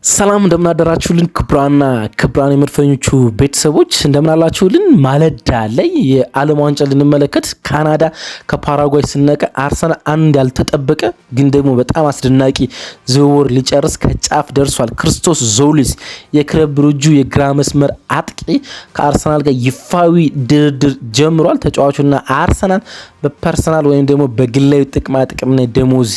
ሰላም እንደምናደራችሁልን ክብራን የመድፈኞቹ ቤተሰቦች እንደምናላችሁልን። ማለዳ ላይ የዓለም ዋንጫ ልንመለከት ካናዳ ከፓራጓይ ስነቀ አርሰናል አንድ ያልተጠበቀ ግን ደግሞ በጣም አስደናቂ ዝውውር ሊጨርስ ከጫፍ ደርሷል። ክርስቶስ ዞሊስ የክለብ ብሩጁ የግራ መስመር አጥቂ ከአርሰናል ጋር ይፋዊ ድርድር ጀምሯል። ተጫዋቹና አርሰናል በፐርሰናል ወይም ደግሞ በግላዊ ጥቅማጥቅምና ደሞዝ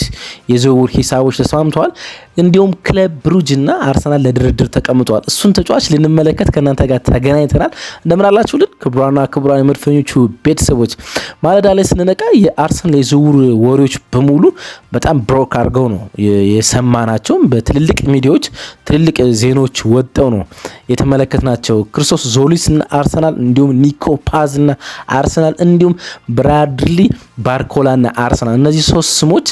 የዝውውር ሂሳቦች ተስማምተዋል። እንዲሁም ክለብ ብሩጅና አርሰናል ለድርድር ተቀምጠዋል። እሱን ተጫዋች ልንመለከት ከእናንተ ጋር ተገናኝተናል። እንደምን አላችሁልን ክቡራን የመድፈኞቹ ቤተሰቦች። ማለዳ ላይ ስንነቃ የአርሰናል የዝውውር ወሬዎች በሙሉ በጣም ብሮክ አድርገው ነው የሰማናቸው። በትልልቅ ሚዲያዎች ትልልቅ ዜናዎች ወጣው ነው የተመለከትናቸው። ክርስቶስ ዞሊስና አርሰናል፣ እንዲሁም ኒኮ ፓዝና አርሰናል፣ እንዲሁም ብራድሊ ባርኮላና አርሰናል። እነዚህ ሶስት ስሞች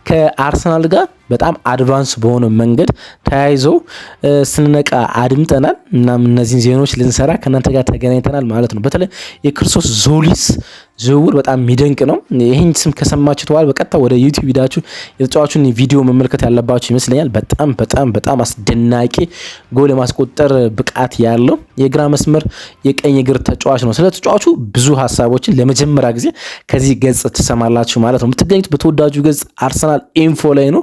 ከአርሰናል ጋር በጣም አድቫንስ በሆነ መንገድ ተያይዘው ስንነቃ አድምጠናል። እናም እነዚህን ዜናዎች ልንሰራ ከእናንተ ጋር ተገናኝተናል ማለት ነው። በተለይ የክርስቶስ ዞሊስ ዝውውር በጣም የሚደንቅ ነው። ይህን ስም ከሰማችሁ ተዋል በቀጥታ ወደ ዩቲዩብ ሄዳችሁ የተጫዋቹን ቪዲዮ መመልከት ያለባችሁ ይመስለኛል። በጣም አስደናቂ ጎል የማስቆጠር ብቃት ያለው የግራ መስመር የቀኝ እግር ተጫዋች ነው። ስለ ተጫዋቹ ብዙ ሀሳቦችን ለመጀመሪያ ጊዜ ከዚህ ገጽ ትሰማላችሁ ማለት ነው። የምትገኙት በተወዳጁ ገጽ አርሰናል ኢንፎ ላይ ነው።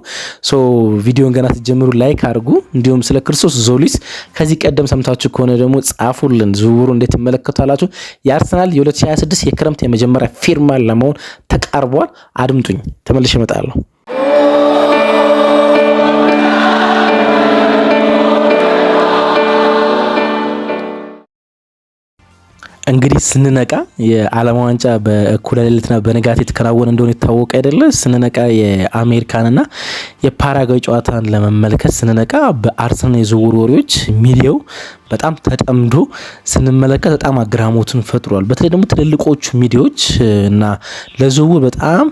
ቪዲዮን ገና ስትጀምሩ ላይክ አድርጉ። እንዲሁም ስለ ክርስቶስ ዞሊስ ከዚህ ቀደም ሰምታችሁ ከሆነ ደግሞ ጻፉልን። ዝውውሩ እንዴት ትመለከታላችሁ? የአርሰናል የ2026 የክረምት የመጀመሪያ ፊርማ ለመሆን ተቃርቧል። አድምጡኝ፣ ተመልሼ እመጣለሁ። እንግዲህ ስንነቃ የዓለም ዋንጫ በእኩለ ሌሊትና በንጋት የተከናወነ እንደሆነ ይታወቅ አይደለ? ስንነቃ የአሜሪካንና የፓራጓይ ጨዋታን ለመመልከት ስንነቃ በአርሰናል የዝውውር ወሬዎች ሚዲያው በጣም ተጠምዶ ስንመለከት በጣም አግራሞትን ፈጥሯል። በተለይ ደግሞ ትልልቆቹ ሚዲያዎች እና ለዝውውር በጣም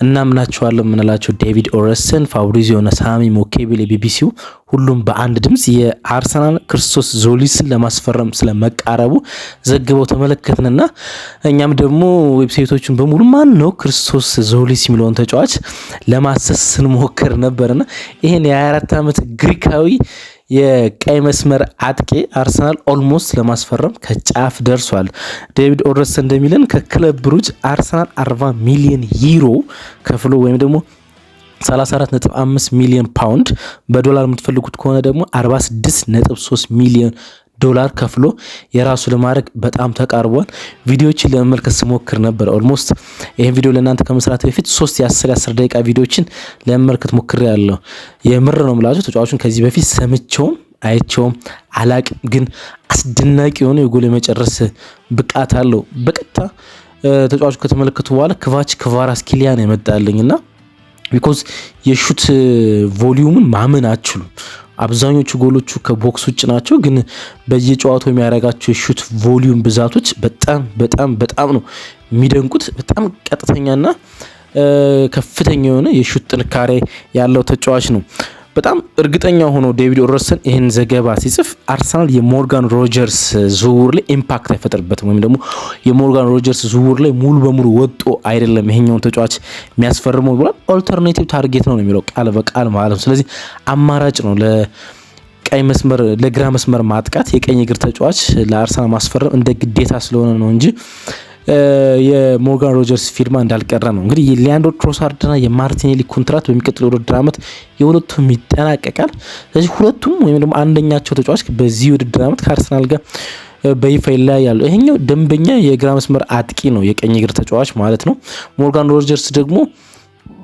እናምናቸዋለን የምንላቸው ዴቪድ ኦረሰን፣ ፋብሪዚዮ ሳሚ ሞኬቤል፣ የቢቢሲው ሁሉም በአንድ ድምጽ የአርሰናል ክርስቶስ ዞሊስን ለማስፈረም ስለመቃረቡ ዘግበው ተመለከትንና እኛም ደግሞ ዌብሳይቶችን በሙሉ ማን ነው ክርስቶስ ዞሊስ የሚለውን ተጫዋች ለማሰስ ስንሞክር ነበርና ይሄን የ24 ዓመት ግሪካዊ የቀይ መስመር አጥቂ አርሰናል ኦልሞስት ለማስፈረም ከጫፍ ደርሷል። ዴቪድ ኦረሰን እንደሚለን ከክለብ ብሩጅ አርሰናል 40 ሚሊዮን ዩሮ ከፍሎ ወይም ደግሞ 34.5 ሚሊዮን ፓውንድ በዶላር የምትፈልጉት ከሆነ ደግሞ 46.3 ሚሊዮን ዶላር ከፍሎ የራሱ ለማድረግ በጣም ተቃርቧል። ቪዲዮዎችን ለመመልከት ስሞክር ነበር። ኦልሞስት ይሄን ቪዲዮ ለእናንተ ከመስራት በፊት 3 የ10 ደቂቃ ቪዲዮዎችን ለመመልከት ሞክሬያለሁ። የምር ነው የምላችሁ። ተጫዋቹን ከዚህ በፊት ሰምቼውም አይቼውም አላቅም፣ ግን አስደናቂ የሆነ የጎል የመጨረስ ብቃት አለው። በቀጥታ ተጫዋቹ ከተመለከቱ በኋላ ክቫራትስኬሊያ ነው የመጣልኝና ቢኮዝ የሹት ቮሊዩምን ማመን አትችሉም። አብዛኞቹ ጎሎቹ ከቦክስ ውጭ ናቸው፣ ግን በየጨዋታው የሚያደርጋቸው የሹት ቮሊዩም ብዛቶች በጣም ነው የሚደንቁት። በጣም ቀጥተኛና ከፍተኛ የሆነ የሹት ጥንካሬ ያለው ተጫዋች ነው። በጣም እርግጠኛ ሆኖ ዴቪድ ኦረሰን ይህን ዘገባ ሲጽፍ አርሰናል የሞርጋን ሮጀርስ ዝውውር ላይ ኢምፓክት አይፈጥርበትም፣ ወይም ደግሞ የሞርጋን ሮጀርስ ዝውውር ላይ ሙሉ በሙሉ ወጦ አይደለም ይሄኛውን ተጫዋች የሚያስፈርመው ብሏል። ኦልተርኔቲቭ ታርጌት ነው የሚለው ቃል በቃል ማለት ነው። ስለዚህ አማራጭ ነው ለቀይ መስመር ለግራ መስመር ማጥቃት የቀኝ እግር ተጫዋች ለአርሰናል ማስፈረም እንደ ግዴታ ስለሆነ ነው እንጂ የሞርጋን ሮጀርስ ፊርማ እንዳልቀረ ነው። እንግዲህ የሊያንድሮ ትሮሳርድና የማርቲኔሊ ኮንትራት በሚቀጥለው ውድድር ዓመት የሁለቱም ይጠናቀቃል። ስለዚህ ሁለቱም ወይም ደግሞ አንደኛቸው ተጫዋች በዚህ ውድድር ዓመት ከአርሰናል ጋር በይፋ ይለያያሉ። ይሄኛው ደንበኛ የግራ መስመር አጥቂ ነው፣ የቀኝ እግር ተጫዋች ማለት ነው። ሞርጋን ሮጀርስ ደግሞ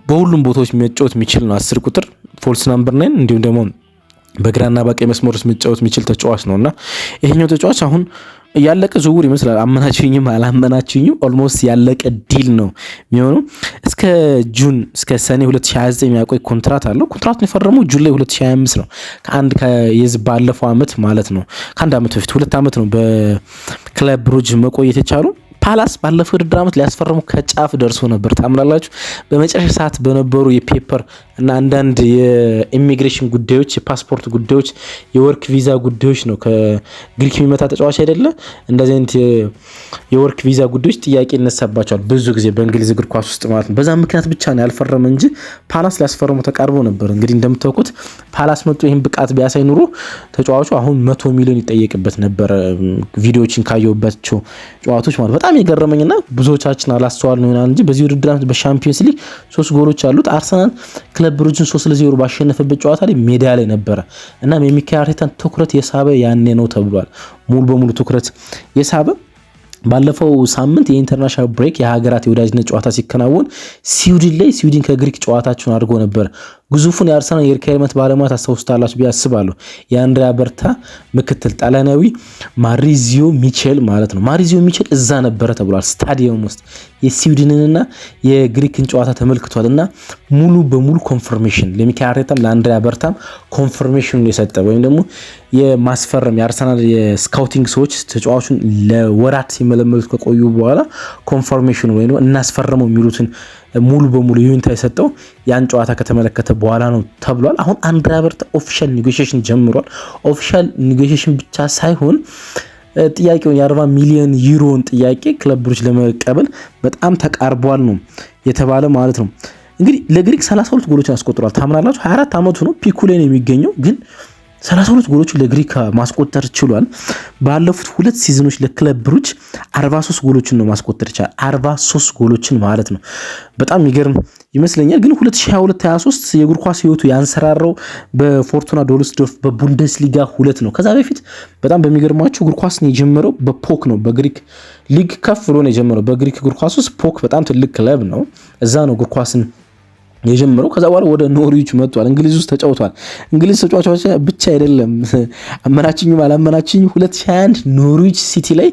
በሁሉም ቦታዎች መጫወት የሚችል ነው። 10 ቁጥር ፎልስ ናምበር 9 እንዲሁም ደግሞ በግራና በቀኝ መስመር ውስጥ መጫወት የሚችል ተጫዋች ነውና ይሄኛው ተጫዋች አሁን ያለቀ ዝውውር ይመስላል። አመናችሁኝም አላመናችሁኝም ኦልሞስት ያለቀ ዲል ነው የሚሆነው። እስከ ሰኔ 2029 የሚያቆይ ኮንትራት አለው። ኮንትራቱን የፈረመው ጁን ላይ 2025 ነው። ባለፈው አመት ማለት ነው። ከአንድ አመት በፊት 2 አመት ነው በክለብ ብሩጅ መቆየት የቻሉ። ፓላስ ባለፈው ውድድር ዓመት ሊያስፈርሙ ከጫፍ ደርሶ ነበር ታምናላችሁ። በመጨረሻ ሰዓት በነበሩ የፔፐር እና አንዳንድ የኢሚግሬሽን ጉዳዮች፣ የፓስፖርት ጉዳዮች፣ የወርክ ቪዛ ጉዳዮች ነው ከግሪክ የሚመጣ ተጫዋች አይደለ እንደዚህ አይነት የወርክ ቪዛ ጉዳዮች ጥያቄ ይነሳባቸዋል ብዙ ጊዜ በእንግሊዝ እግር ኳስ ውስጥ ማለት ነው። በዛ ምክንያት ብቻ ነው ያልፈረመ እንጂ ፓላስ ሊያስፈርሙ ተቃርቦ ነበር። እንግዲህ እንደምታውቁት ፓላስ መጥቶ ይህን ብቃት ቢያሳይ ኑሮ ተጫዋቹ አሁን 100 ሚሊዮን ይጠየቅበት ነበር። ቪዲዮዎችን ካየሁባቸው ጨዋታዎች ማለት በጣም የገረመኝና ብዙዎቻችን አላስተዋልን ይሆናል እንጂ በዚህ ውድድር ዓመት በሻምፒዮንስ ሊግ 3 ጎሎች አሉት። አርሰናል ክለብ ብሩጅን 3-0 ባሸነፈበት ጨዋታ ላይ ሜዳ ላይ ነበረ። እናም የሚካኤል አርቴታን ትኩረት የሳበ ያኔ ነው ተብሏል። ሙሉ በሙሉ ትኩረት የሳበ ባለፈው ሳምንት የኢንተርናሽናል ብሬክ የሀገራት የወዳጅነት ጨዋታ ሲከናወን ስዊድን ከግሪክ ጨዋታቸውን አድርጎ ነበር። ግዙፉን የአርሰናል የሪኳየርመንት ባለሙያ ታስታውሱታላችሁ ብዬ አስባለሁ። የአንድሪያ በርታ ምክትል ጣሊያናዊ ማሪዚዮ ሚቼል ማለት ነው። ማሪዚዮ ሚቼል እዛ ነበረ ተብሏል። ስታዲየም ውስጥ የስዊድንንና የግሪክን ጨዋታ ተመልክቷል እና ሙሉ በሙሉ ኮንፈርሜሽን ለሚካኤል አርቴታም ለአንድሪያ በርታም ኮንፈርሜሽኑን የሰጠ ወይም ደግሞ የማስፈረም የአርሰናል የስካውቲንግ ሰዎች ተጫዋቹን ለወራት ሲመለመሉት ከቆዩ በኋላ ኮንፈርሜሽኑ ወይም እናስፈረመው የሚሉትን ሙሉ በሙሉ ይሁንታ የሰጠው ያን ጨዋታ ከተመለከተ በኋላ ነው ተብሏል። አሁን አንድሪያ በርታ ኦፊሻል ኔጎሺዬሽን ጀምሯል። ኦፊሻል ኔጎሺዬሽን ብቻ ሳይሆን ጥያቄውን የ40 ሚሊዮን ዩሮን ጥያቄ ክለብ ብሩጅ ለመቀበል በጣም ተቃርቧል ነው የተባለ ማለት ነው። እንግዲህ ለግሪክ 32 ጎሎችን አስቆጥሯል። ታምናላችሁ 24 ዓመቱ ነው፣ ፒኩ ላይ ነው የሚገኘው ግን 32 ጎሎችን ለግሪክ ማስቆጠር ችሏል። ባለፉት 2 ሲዝኖች ለክለብ ብሩጅ 43 ጎሎችን ነው ማስቆጠር ይችላል። 43 ጎሎችን ማለት ነው። በጣም የሚገርም ይመስለኛል። ግን 2022-23 የእግር ኳስ ህይወቱ ያንሰራራው በፎርቱና ዶልስዶርፍ በቡንደስሊጋ 2 ነው። ከዛ በፊት በጣም በሚገርማችሁ እግር ኳስን የጀመረው በፖክ ነው። በግሪክ ሊግ ከፍ ብሎ ነው የጀመረው። በግሪክ እግር ኳስ ውስጥ ፖክ በጣም ትልቅ ክለብ ነው። እዛ ነው እግር ኳስን የጀመረው። ከዛ በኋላ ወደ ኖርዊች መጥቷል። እንግሊዝ ውስጥ ተጫውቷል። እንግሊዝ ተጫዋቾች ብቻ አይደለም አመናችኝም አላመናችኝ 2021 ኖርዊች ሲቲ ላይ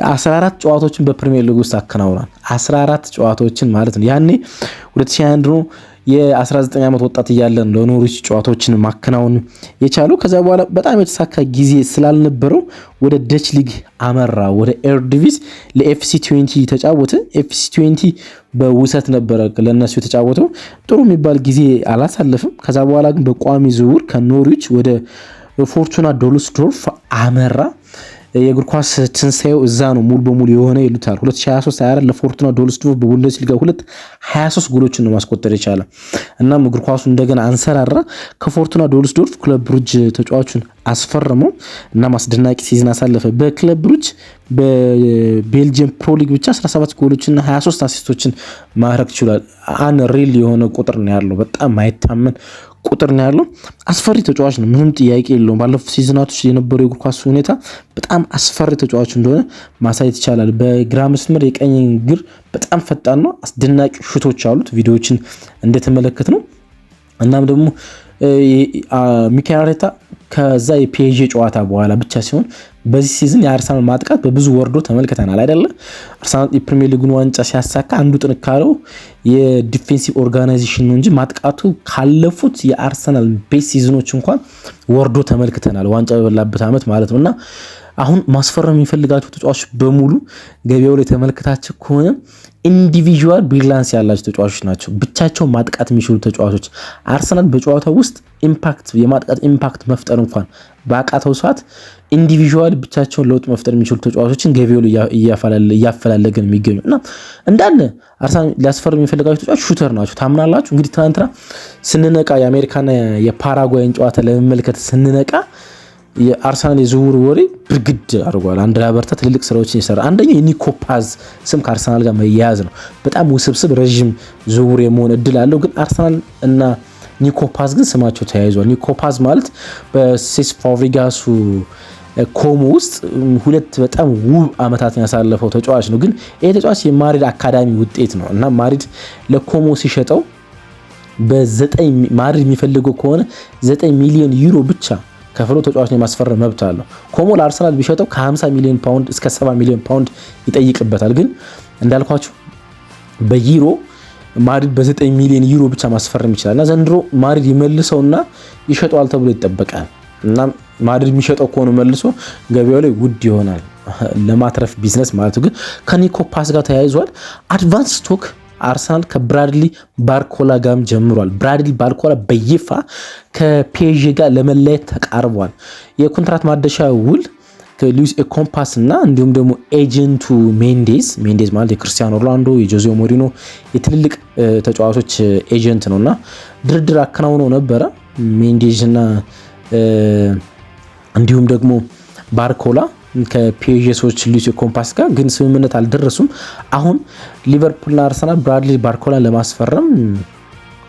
14 ጨዋታዎችን በፕሪሚየር ሊግ ውስጥ አከናውኗል። 14 ጨዋታዎችን ማለት ነው። ያኔ 2021 ነው የ19 ዓመት ወጣት እያለን ለኖርዊች ጨዋታዎችን ማከናወን የቻለው። ከዛ በኋላ በጣም የተሳካ ጊዜ ስላልነበረው ወደ ደች ሊግ አመራ። ወደ ኤርዲቪስ ለኤፍሲ 20 ተጫወተ። ኤፍሲ 20 በውሰት ነበረ ለነሱ የተጫወተው። ጥሩ የሚባል ጊዜ አላሳለፍም። ከዛ በኋላ ግን በቋሚ ዝውውር ከኖርዊች ወደ ፎርቱና ዶልስዶርፍ አመራ። የእግር ኳስ ትንሳኤው እዛ ነው ሙሉ በሙሉ የሆነ ይሉታል። 2023-24 ለፎርቱና ዶልስዶርፍ በቡንደስሊጋ 23 ጎሎችን ነው ማስቆጠር የቻለ። እናም እግር ኳሱ እንደገና አንሰራራ። ከፎርቱና ዶልስዶርፍ ክለብ ብሩጅ ተጫዋቹን አስፈረመው እና አስደናቂ ሲዝን አሳለፈ። በክለብ ብሩጅ በቤልጂየም ፕሮ ሊግ ብቻ 17 ጎሎችና 23 አሲስቶችን ማድረግ ችሏል። አንሪል የሆነ ቁጥር ነው ያለው። በጣም ማይታመን ቁጥር ነው ያለው። አስፈሪ ተጫዋች ነው፣ ምንም ጥያቄ የለውም። ባለፉት ሲዝናቶች የነበረው የእግር ኳስ ሁኔታ በጣም አስፈሪ ተጫዋች እንደሆነ ማሳየት ይቻላል። በግራ መስመር የቀኝ እግር በጣም ፈጣን ነው። አስደናቂ ሹቶች አሉት ቪዲዮዎችን እንደተመለከት ነው። እናም ደግሞ ሚካኤል አርቴታ ከዛ የፒኤስጂ ጨዋታ በኋላ ብቻ ሲሆን በዚህ ሲዝን የአርሰናል ማጥቃት በብዙ ወርዶ ተመልክተናል አይደለ? አርሰናል የፕሪሚየር ሊጉን ዋንጫ ሲያሳካ አንዱ ጥንካሬው የዲፌንሲቭ ኦርጋናይዜሽን ነው እንጂ ማጥቃቱ ካለፉት የአርሰናል ቤስ ሲዝኖች እንኳን ወርዶ ተመልክተናል። ዋንጫ በበላበት ዓመት ማለት ነውና አሁን ማስፈረም የሚፈልጋቸው ተጫዋቾች በሙሉ ገበያው ላይ ተመልክታቸው ከሆነ ኢንዲቪጁዋል ብሪሊያንስ ያላቸው ተጫዋቾች ናቸው። ብቻቸውን ማጥቃት የሚችሉ ተጫዋቾች። አርሰናል በጨዋታው ውስጥ የማጥቃት ኢምፓክት መፍጠር እንኳን በአቃተው ሰዓት ኢንዲቪጁዋል ብቻቸውን ለውጥ መፍጠር የሚችሉ ተጫዋቾችን ገበያው ላይ እያፈላለገን የሚገኙ እና እንዳለ አርሰናል ሊያስፈርም የሚፈልጋቸው ተጫዋቾች ሹተር ናቸው። ታምናላችሁ? እንግዲህ ትናንትና ስንነቃ የአሜሪካና የፓራጓይን ጨዋታ ለመመልከት ስንነቃ የአርሰናል የዝውውር ወሬ ብርግድ አድርጓል። አንድሪያ በርታ ትልልቅ ስራዎችን ይሰራ። አንደኛው የኒኮ ፓዝ ስም ከአርሰናል ጋር መያያዝ ነው። በጣም ውስብስብ ረዥም ዝውውር የመሆን እድል አለው። ግን አርሰናል እና ኒኮ ፓዝ ግን ስማቸው ተያይዟል። ኒኮ ፓዝ ማለት በሴስ ፋብሪጋሱ ኮሞ ውስጥ 2 በጣም ውብ አመታትን ያሳለፈው ተጫዋች ነው። ግን ይሄ ተጫዋች የማድሪድ አካዳሚ ውጤት ነው እና ማድሪድ ለኮሞ ሲሸጠው ማድሪድ የሚፈልገው ከሆነ 9 ሚሊዮን ዩሮ ብቻ ከፍሎ ተጫዋች የማስፈረም መብት አለው። ኮሞ ለአርሰናል ቢሸጠው ከ50 ሚሊዮን ፓውንድ እስከ 70 ሚሊዮን ፓውንድ ይጠይቅበታል። ግን እንዳልኳችሁ በዩሮ ማድሪድ በ9 ሚሊዮን ዩሮ ብቻ ማስፈረም ይችላል እና ዘንድሮ ማድሪድ ይመልሰውና ይሸጠዋል ተብሎ ይጠበቃል። እና ማድሪድ የሚሸጠው ከሆነ መልሶ ገበያው ላይ ውድ ይሆናል። ለማትረፍ ቢዝነስ ማለት ግን ከኒኮ ፓስ ጋር ተያይዟል። አድቫንስ ቶክ አርሰናል ከብራድሊ ባርኮላ ጋርም ጀምሯል። ብራድሊ ባርኮላ በይፋ ከፒኤስጂ ጋር ለመለየት ተቃርቧል። የኮንትራት ማደሻ ውል ከሉዊስ ኮምፓስ እና እንዲሁም ደግሞ ኤጀንቱ ሜንዴዝ ማለት የክርስቲያኖ ሮናልዶ የጆዜ ሞሪኖ የትልልቅ ተጫዋቾች ኤጀንት ነውና ድርድር አከናውነው ነበረ ሜንዴዝ እና እንዲሁም ደግሞ ባርኮላ ከፒኤስጂ ሰዎች ሉዊስ ኮምፓስ ጋር ግን ስምምነት አልደረሱም። አሁን ሊቨርፑልና አርሰናል ብራድሊ ባርኮላን ለማስፈረም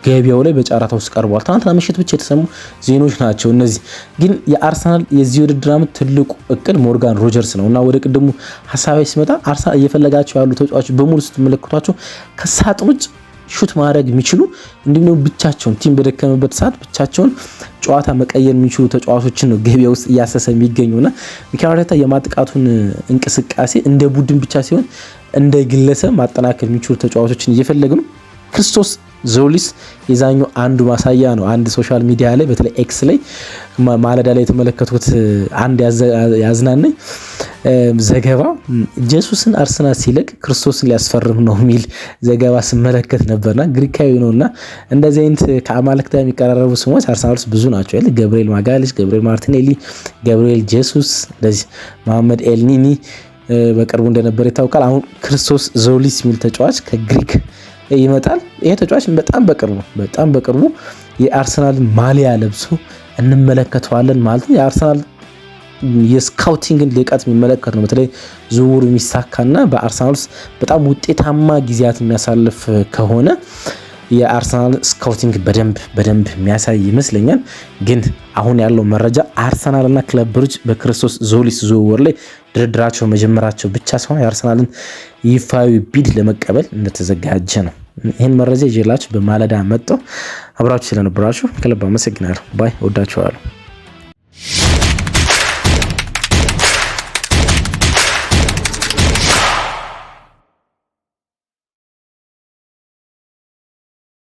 ገበያው ላይ በጨረታ ውስጥ ቀርቧል። ትናንትና ምሽት ብቻ የተሰሙ ዜናዎች ናቸው እነዚህ። ግን የአርሰናል የዚህ ውድድር ዓመት ትልቁ እቅድ ሞርጋን ሮጀርስ ነው እና ወደ ቅድሙ ሀሳባዊ ሲመጣ አርሰናል እየፈለጋቸው ያሉ ተጫዋቾች በሙሉ ስትመለከቷቸው ከሳጥን ውጭ ሹት ማድረግ የሚችሉ እንዲሁም ደግሞ ብቻቸውን ቲም በደከመበት ሰዓት ብቻቸውን ጨዋታ መቀየር የሚችሉ ተጫዋቾችን ነው ገበያ ውስጥ እያሰሰ የሚገኙና ሚኬል አርቴታ የማጥቃቱን እንቅስቃሴ እንደ ቡድን ብቻ ሲሆን እንደ ግለሰብ ማጠናከር የሚችሉ ተጫዋቾችን እየፈለገ ነው። ክርስቶስ ዞሊስ የዛኛው አንዱ ማሳያ ነው። አንድ ሶሻል ሚዲያ ላይ በተለይ ኤክስ ላይ ማለዳ ላይ የተመለከቱት አንድ ያዝናነኝ ዘገባ ጄሱስን አርሰናል ሲለቅ ክርስቶስን ሊያስፈርም ነው የሚል ዘገባ ስመለከት ነበርና ግሪካዊ ነውና እንደዚህ አይነት ከአማልክት ጋር የሚቀራረቡ ስሞች አርሰናል ውስጥ ብዙ ናቸው አይደል? ገብርኤል ማጋሊሽ፣ ገብርኤል ማርቲኔሊ፣ ገብርኤል ጄሱስ፣ እንደዚህ መሐመድ ኤልኒኒ በቅርቡ እንደነበር ይታወቃል። አሁን ክርስቶስ ዞሊስ የሚል ተጫዋች ከግሪክ ይመጣል። ይሄ ተጫዋች በጣም በቅርቡ የአርሰናል ማሊያ ለብሶ እንመለከተዋለን ማለት ነው። የአርሰናል የስካውቲንግን ልቀት የሚመለከት ነው። በተለይ ዝውውሩ የሚሳካና በአርሰናል ውስጥ በጣም ውጤታማ ጊዜያት የሚያሳልፍ ከሆነ የአርሰናል ስካውቲንግ በደንብ የሚያሳይ ይመስለኛል። ግን አሁን ያለው መረጃ አርሰናልና ክለብ ብሩጅ በክርስቶስ ዞሊስ ዝውውር ላይ ድርድራቸው መጀመራቸው ብቻ ሳይሆን የአርሰናልን ይፋዊ ቢድ ለመቀበል እንደተዘጋጀ ነው። ይህን መረጃ ይዤላችሁ በማለዳ መጣሁ። አብራችሁ ስለነበራችሁ ከልብ አመሰግናለሁ። ባይ ወዳችኋለሁ።